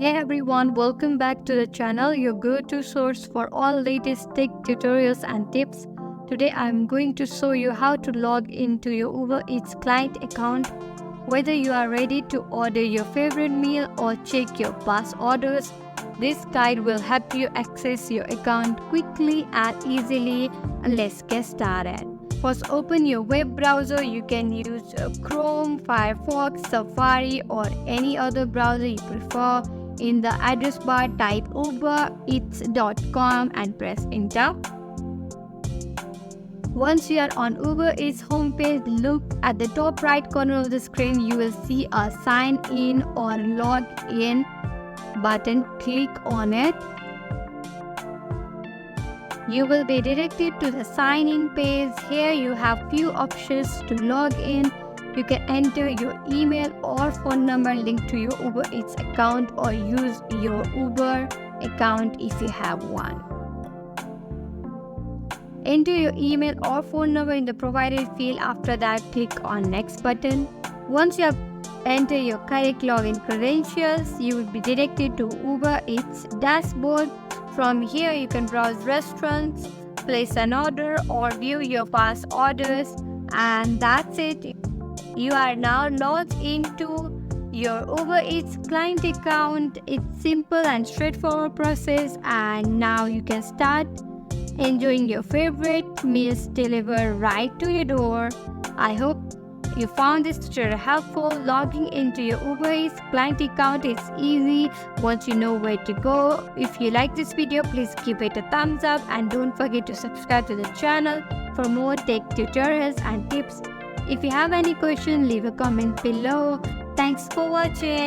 Hey everyone, welcome back to the channel, your go-to source for all latest tech tutorials and tips. Today I'm going to show you how to log into your Uber Eats client account. Whether you are ready to order your favorite meal or check your past orders, this guide will help you access your account quickly and easily. Let's get started. First, open your web browser. You can use Chrome, Firefox, Safari, or any other browser you prefer. In the address bar, type ubereats.com and press enter. Once you are on Uber Eats homepage, look at the top right corner of the screen. You will see a sign in or log in button. Click on it. You will be directed to the sign in page. Here you have few options to log in. You can enter your email or phone number linked to your Uber Eats account, or use your Uber account if you have one. Enter your email or phone number in the provided field. After that, click on next button. Once you have entered your correct login credentials, you will be directed to Uber Eats dashboard. From here, you can browse restaurants, place an order, or view your past orders, and that's it. You are now logged into your Uber Eats client account. It's simple and straightforward process, and now you can start enjoying your favorite meals delivered right to your door. I hope you found this tutorial helpful. Logging into your Uber Eats client account is easy once you know where to go. If you like this video, please give it a thumbs up and don't forget to subscribe to the channel for more tech tutorials and tips. If you have any question, leave a comment below. Thanks for watching.